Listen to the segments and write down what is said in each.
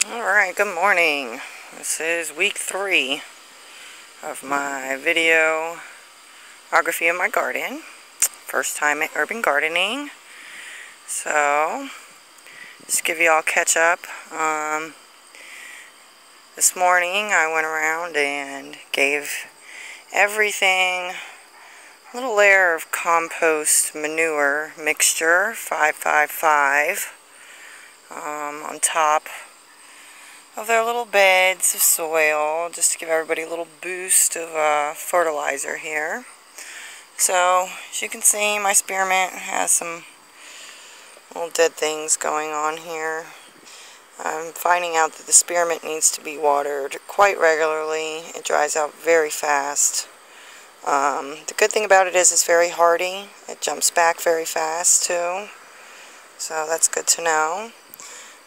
Alright, good morning. This is week 3 of my videography of my garden. First time at urban gardening. So, just give you all catch up. This morning I went around and gave everything a little layer of compost manure mixture, 555, on top of their little beds of soil, just to give everybody a little boost of fertilizer here. So, as you can see, my spearmint has some little dead things going on here. I'm finding out that the spearmint needs to be watered quite regularly. It dries out very fast. The good thing about it is it's very hardy. It jumps back very fast too. So that's good to know.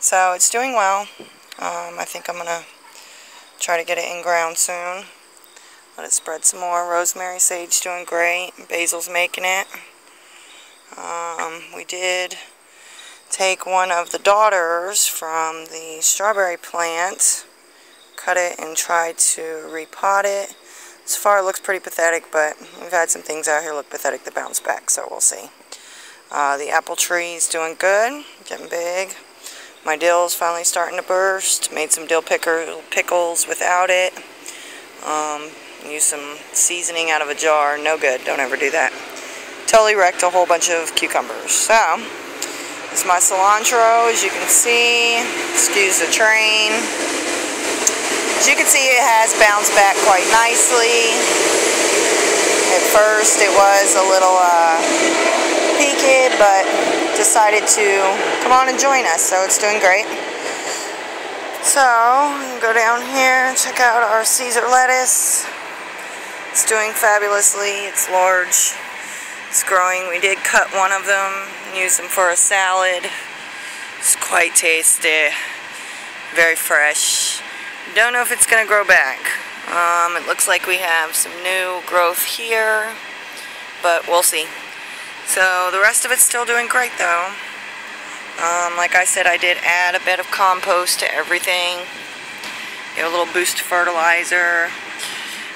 So it's doing well. I think I'm going to try to get it in ground soon. Let it spread some more. Rosemary, sage doing great. Basil's making it. We did take one of the daughters from the strawberry plant, cut it and tried to repot it. So far it looks pretty pathetic, but we've had some things out here look pathetic that bounce back, so we'll see. The apple tree is doing good, getting big. My dill's finally starting to burst. Made some dill pickles without it. Used some seasoning out of a jar. No good. Don't ever do that. Totally wrecked a whole bunch of cucumbers. So, this is my cilantro, as you can see. Excuse the train. As you can see, it has bounced back quite nicely. At first, it was a little peaked, but decided to come on and join us, so it's doing great. So, go down here and check out our Caesar lettuce. It's doing fabulously. It's large. It's growing. We did cut one of them and use them for a salad. It's quite tasty. Very fresh. Don't know if it's going to grow back. It looks like we have some new growth here, but we'll see. So the rest of it's still doing great though. Like I said, I did add a bit of compost to everything. Get a little boost of fertilizer.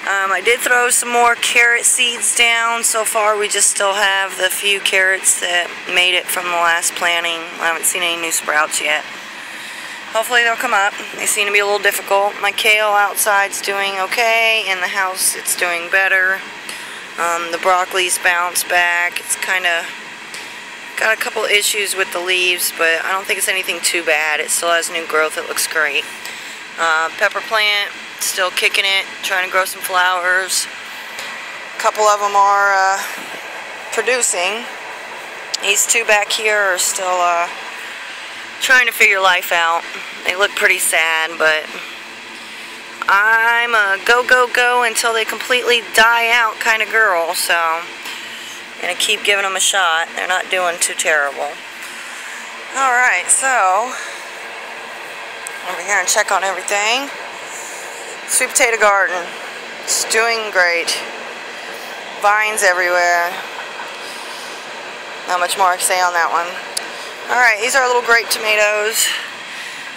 I did throw some more carrot seeds down. So far we just still have the few carrots that made it from the last planting. I haven't seen any new sprouts yet. Hopefully they'll come up. They seem to be a little difficult. My kale outside's doing okay. In the house it's doing better. The broccoli's bounced back. It's kind of got a couple issues with the leaves, but I don't think it's anything too bad. It still has new growth. It looks great. Pepper plant, still kicking it, trying to grow some flowers. A couple of them are producing. These two back here are still trying to figure life out. They look pretty sad, but I'm a go, go, go until they completely die out kind of girl, so I'm going to keep giving them a shot. They're not doing too terrible. Alright, so over here and check on everything. Sweet potato garden. It's doing great. Vines everywhere. Not much more I can say on that one. Alright, these are little grape tomatoes.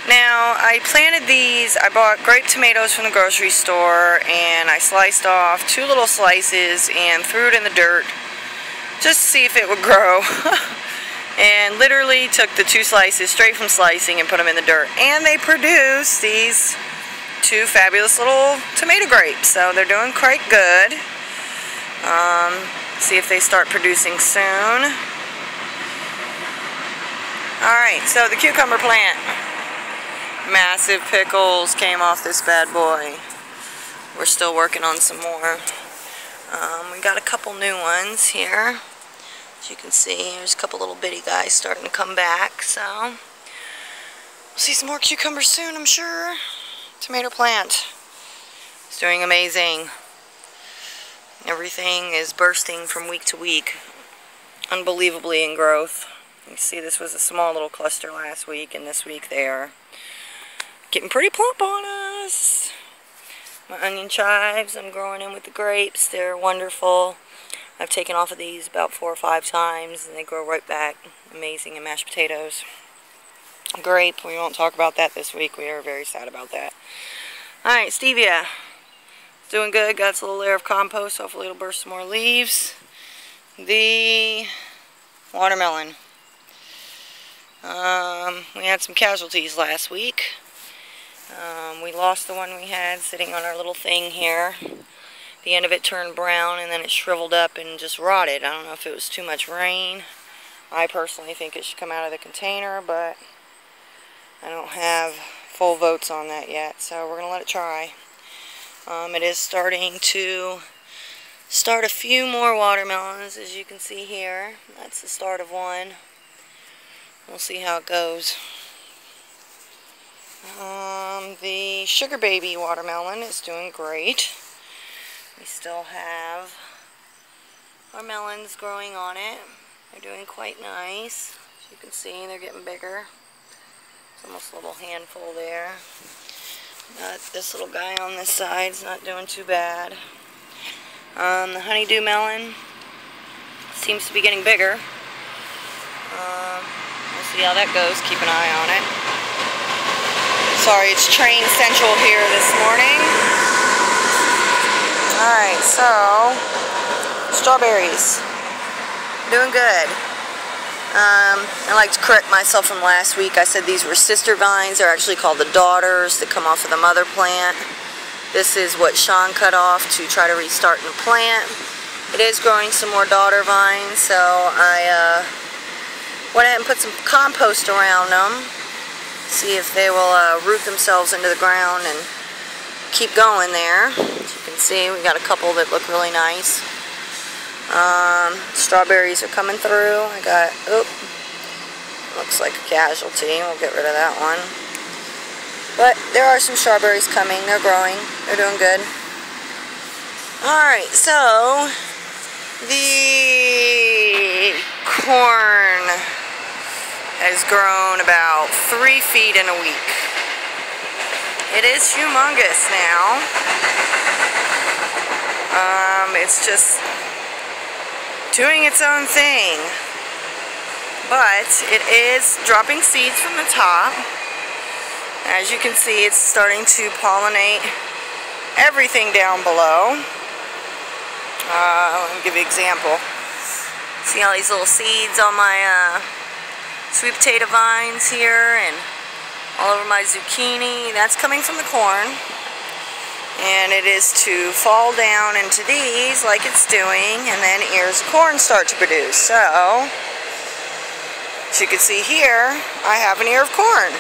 Now, I planted these. I bought grape tomatoes from the grocery store, and I sliced off 2 little slices and threw it in the dirt just to see if it would grow. And literally took the 2 slices straight from slicing and put them in the dirt. And they produced these 2 fabulous little tomato grapes. So they're doing quite good. See if they start producing soon. Alright, so the cucumber plant. Massive pickles came off this bad boy. We're still working on some more. We got a couple new ones here. As you can see, there's a couple little bitty guys starting to come back. So, we'll see some more cucumbers soon, I'm sure. Tomato plant. It's doing amazing. Everything is bursting from week to week. Unbelievably in growth. You see, this was a small little cluster last week, and this week they are getting pretty plump on us. My onion chives, I'm growing in with the grapes. They're wonderful. I've taken off of these about 4 or 5 times, and they grow right back. Amazing in mashed potatoes. grape. We won't talk about that this week. We are very sad about that. Alright, stevia. Doing good. Got its little layer of compost. Hopefully it'll burst some more leaves. The watermelon. We had some casualties last week. We lost the one we had sitting on our little thing here. The end of it turned brown and then it shriveled up and just rotted. I don't know if it was too much rain. I personally think it should come out of the container, but I don't have full votes on that yet, so we're going to let it try. It is starting to start a few more watermelons, as you can see here. That's the start of one. We'll see how it goes. The sugar baby watermelon is doing great. We still have our melons growing on it. They're doing quite nice. As you can see, they're getting bigger. It's almost a little handful there. This little guy on this side's not doing too bad. The honeydew melon seems to be getting bigger. We'll see how that goes. Keep an eye on it. Sorry, it's train central here this morning. Alright, so strawberries. Doing good. I like to correct myself from last week. I said these were sister vines. They're actually called the daughters that come off of the mother plant. This is what Sean cut off to try to restart the plant. It is growing some more daughter vines, so I went ahead and put some compost around them. See if they will root themselves into the ground and keep going there. As you can see, we got a couple that look really nice. Strawberries are coming through. I got, looks like a casualty. We'll get rid of that one. But there are some strawberries coming. They're growing. They're doing good. Alright, so the corn has grown about 3 feet in a week. It is humongous now. It's just doing its own thing. But it is dropping seeds from the top. As you can see, it's starting to pollinate everything down below. Let me give you an example. See all these little seeds on my sweet potato vines here and all over my zucchini. That's coming from the corn. And it is to fall down into these like it's doing, and then ears of corn start to produce. So, as you can see here, I have an ear of corn.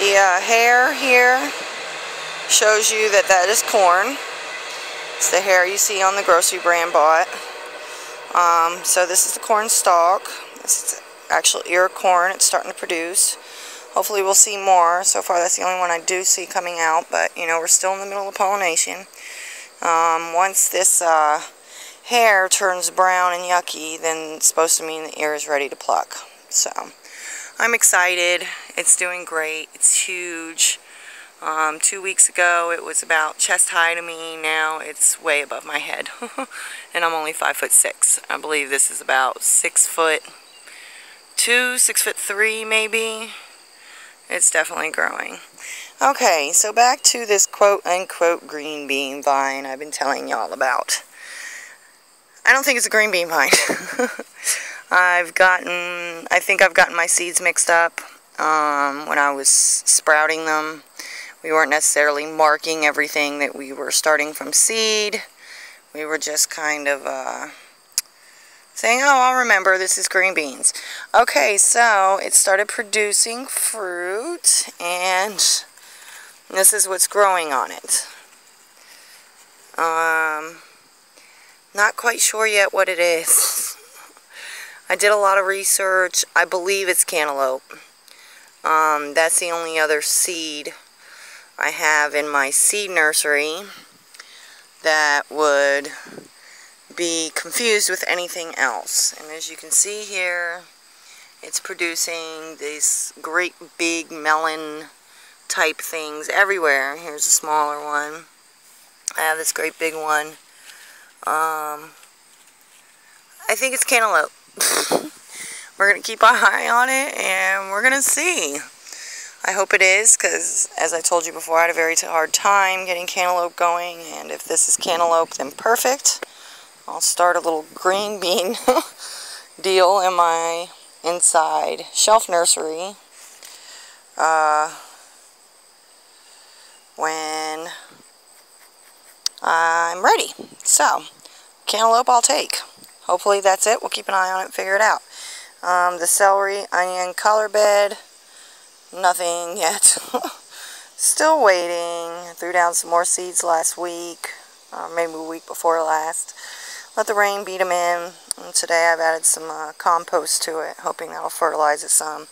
The hair here shows you that that is corn. It's the hair you see on the grocery brand bought. So this is the corn stalk. This is the actual ear of corn. It's starting to produce. Hopefully we'll see more. So far that's the only one I do see coming out, but you know, we're still in the middle of pollination. Once this hair turns brown and yucky, then it's supposed to mean the ear is ready to pluck. So I'm excited. It's doing great. It's huge. 2 weeks ago it was about chest high to me. Now it's way above my head. And I'm only 5'6". I believe this is about 6'2", 6'3" maybe. It's definitely growing. Okay, so back to this quote-unquote green bean vine I've been telling y'all about. I don't think it's a green bean vine. I think I've gotten my seeds mixed up when I was sprouting them. We weren't necessarily marking everything that we were starting from seed. We were just kind of saying, oh, I'll remember, this is green beans. Okay, so it started producing fruit, and this is what's growing on it. Not quite sure yet what it is. I did a lot of research. I believe it's cantaloupe. That's the only other seed I have in my seed nursery that would be confused with anything else. And as you can see here, it's producing these great big melon type things everywhere. Here's a smaller one. I have this great big one. I think it's cantaloupe. we're going to keep our eye on it, and we're going to see. I hope it is, because as I told you before, I had a very hard time getting cantaloupe going, and if this is cantaloupe, then perfect. I'll start a little green bean deal in my inside shelf nursery when I'm ready. So, cantaloupe I'll take. Hopefully that's it. We'll keep an eye on it and figure it out. The celery, onion, collar bed, nothing yet. Still waiting. Threw down some more seeds last week, maybe a week before last. Let the rain beat them in. And today I've added some compost to it, hoping that'll fertilize it some.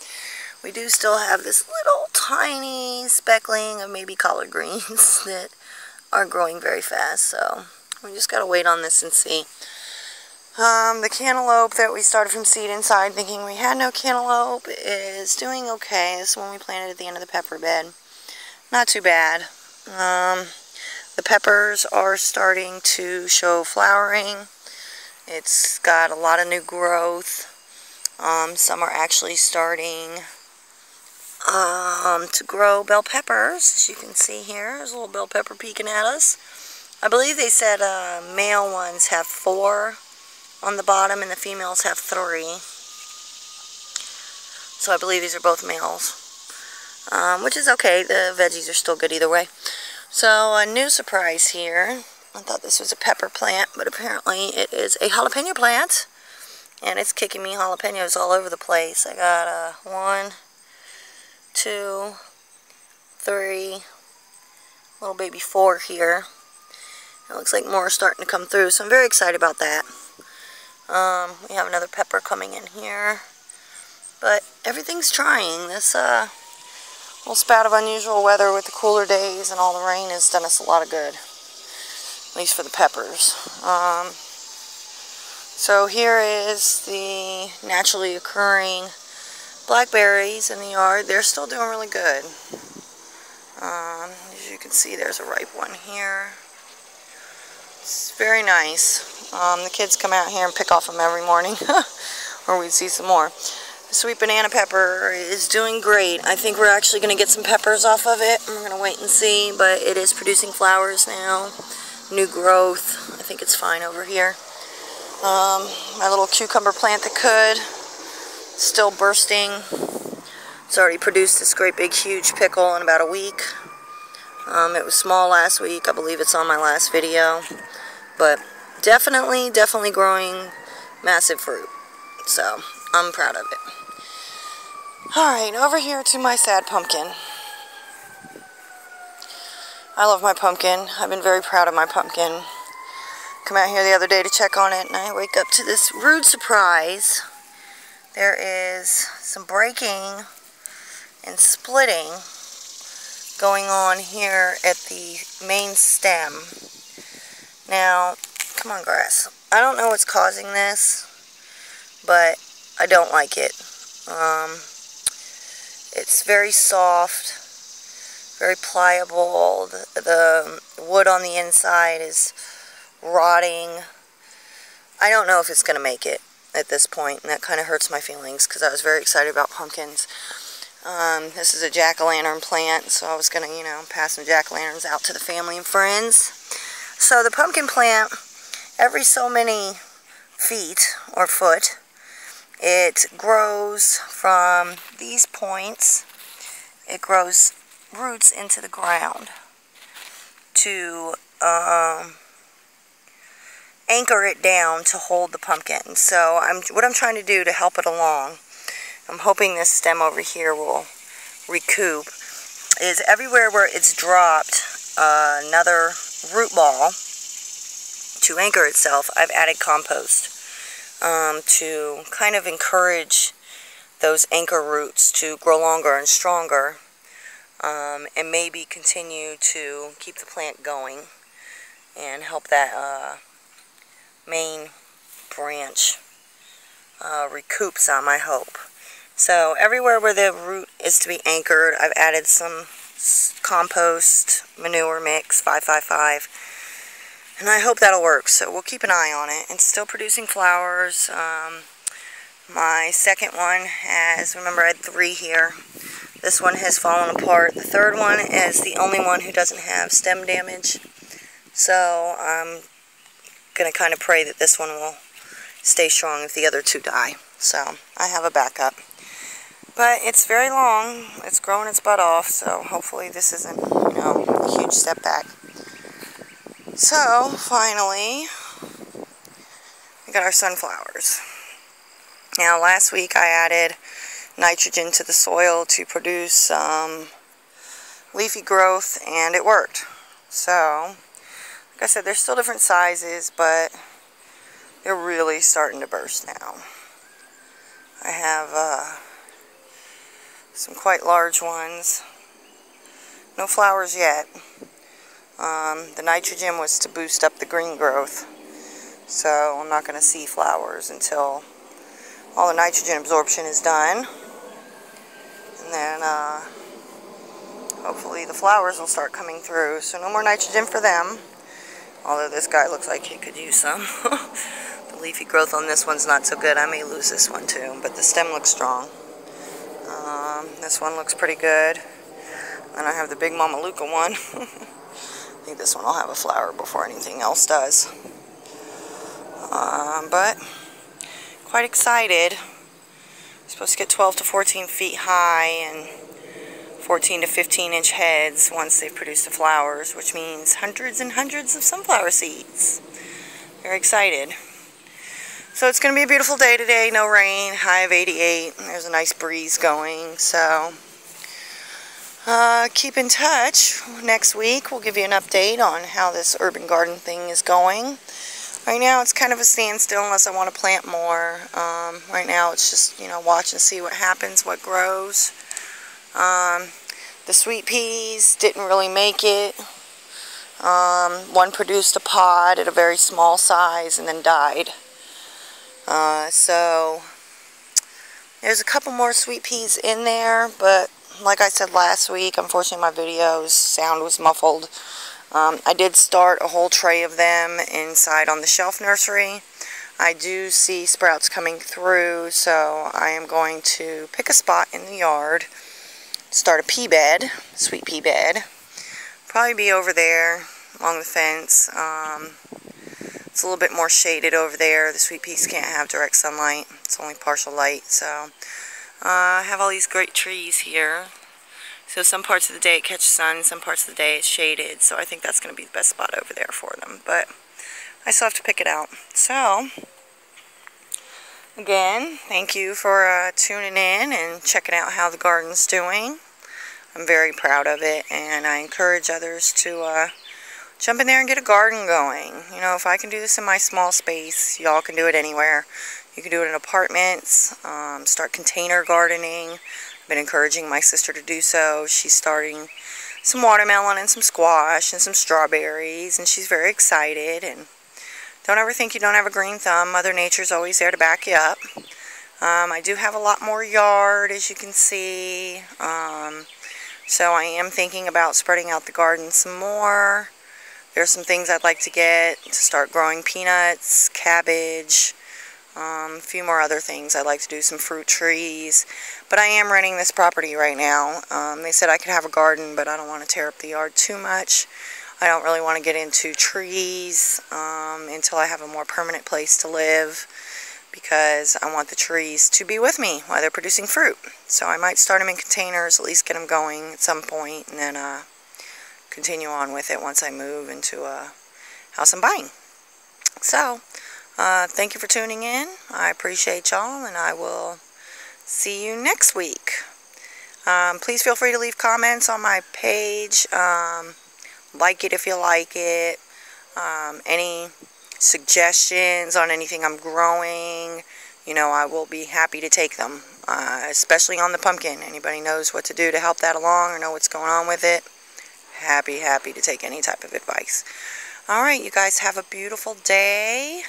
We do still have this little tiny speckling of maybe collard greens that are growing very fast, so we just gotta wait on this and see. The cantaloupe that we started from seed inside thinking we had no cantaloupe is doing okay. This is one we planted at the end of the pepper bed. Not too bad. The peppers are starting to show flowering. It's got a lot of new growth. Some are actually starting to grow bell peppers. As you can see here, there's a little bell pepper peeking at us. I believe they said male ones have 4 on the bottom and the females have 3. So I believe these are both males, which is okay. The veggies are still good either way. So a new surprise here. I thought this was a pepper plant, but apparently it is a jalapeno plant, and it's kicking me jalapenos all over the place. I got 1, 2, 3, little baby 4 here. It looks like more are starting to come through, so I'm very excited about that. We have another pepper coming in here, but everything's trying. This little spout of unusual weather with the cooler days and all the rain has done us a lot of good, at least for the peppers. So here is the naturally occurring blackberries in the yard. They're still doing really good. As you can see, there's a ripe one here. It's very nice. The kids come out here and pick off them every morning, or we'd see some more. The sweet banana pepper is doing great. I think we're actually going to get some peppers off of it. We're going to wait and see, but it is producing flowers now. New growth. I think it's fine over here. My little cucumber plant that could, still bursting. It's already produced this great big huge pickle in about a week. It was small last week. I believe it's on my last video. But definitely growing massive fruit. So, I'm proud of it. Alright, over here to my sad pumpkin. I love my pumpkin. I've been very proud of my pumpkin. Come out here the other day to check on it, and I wake up to this rude surprise. There is some breaking and splitting going on here at the main stem. Now, come on, grass. I don't know what's causing this, but I don't like it. It's very soft, very pliable. The wood on the inside is rotting. I don't know if it's going to make it at this point, and that kind of hurts my feelings because I was very excited about pumpkins. This is a jack-o'-lantern plant, so I was going to, pass some jack-o'-lanterns out to the family and friends. So the pumpkin plant, every so many feet or foot, it grows from these points. It grows roots into the ground to anchor it down to hold the pumpkin. So what I'm trying to do to help it along, I'm hoping this stem over here will recoup, is everywhere where it's dropped another root ball to anchor itself, I've added compost to kind of encourage those anchor roots to grow longer and stronger, and maybe continue to keep the plant going and help that main branch recoup some, I hope. So everywhere where the root is to be anchored, I've added some compost manure mix, 555, and I hope that'll work. So we'll keep an eye on it. It's still producing flowers. My second one has, remember I had 3 here. This one has fallen apart. The third one is the only one who doesn't have stem damage. So I'm going to kind of pray that this one will stay strong if the other 2 die. So I have a backup. But it's very long. It's growing its butt off, so hopefully this isn't, a huge step back. So finally, we got our sunflowers. Now last week I added nitrogen to the soil to produce leafy growth, and it worked. So, like I said, they're still different sizes, but they're really starting to burst now. I have some quite large ones. No flowers yet. The nitrogen was to boost up the green growth, so I'm not going to see flowers until all the nitrogen absorption is done. And then hopefully the flowers will start coming through. So no more nitrogen for them. Although this guy looks like he could use some. The leafy growth on this one's not so good. I may lose this one too. But the stem looks strong. This one looks pretty good. And I have the big Mama Luca one. I think this one will have a flower before anything else does. But quite excited. We're supposed to get 12 to 14 feet high and 14 to 15 inch heads once they've produced the flowers, which means hundreds and hundreds of sunflower seeds. Very excited. So it's going to be a beautiful day today. No rain, high of 88. There's a nice breeze going. So keep in touch. Next week we'll give you an update on how this urban garden thing is going. Right now it's kind of a standstill unless I want to plant more. Right now it's just, watch and see what happens, what grows. The sweet peas didn't really make it. One produced a pod at a very small size and then died. So there's a couple more sweet peas in there, but like I said last week, unfortunately my video's sound was muffled. I did start a whole tray of them inside on the shelf nursery. I do see sprouts coming through, so I am going to pick a spot in the yard, start a pea bed, sweet pea bed. Probably be over there along the fence. It's a little bit more shaded over there. The sweet peas can't have direct sunlight. It's only partial light, so I have all these great trees here. So some parts of the day it catches sun, some parts of the day it's shaded. So I think that's going to be the best spot over there for them. But I still have to pick it out. So, again, thank you for tuning in and checking out how the garden's doing. I'm very proud of it, and I encourage others to jump in there and get a garden going. If I can do this in my small space, y'all can do it anywhere. You can do it in apartments, start container gardening. I've been encouraging my sister to do so. She's starting some watermelon and some squash and some strawberries, and she's very excited. And don't ever think you don't have a green thumb. Mother Nature's always there to back you up. I do have a lot more yard, as you can see. So I am thinking about spreading out the garden some more. There's some things I'd like to get to start growing: peanuts, cabbage, a few more other things. I'd like to do some fruit trees. But I am renting this property right now. They said I could have a garden, but I don't want to tear up the yard too much. I don't really want to get into trees until I have a more permanent place to live, because I want the trees to be with me while they're producing fruit. So I might start them in containers, at least get them going at some point, and then continue on with it once I move into a house I'm buying. So, thank you for tuning in. I appreciate y'all, and I will see you next week. Please feel free to leave comments on my page. Like it if you like it. Any suggestions on anything I'm growing, I will be happy to take them. Especially on the pumpkin. Anybody knows what to do to help that along or know what's going on with it? Happy to take any type of advice. Alright, you guys have a beautiful day.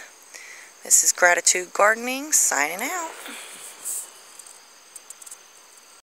This is Gratitude Gardening, signing out.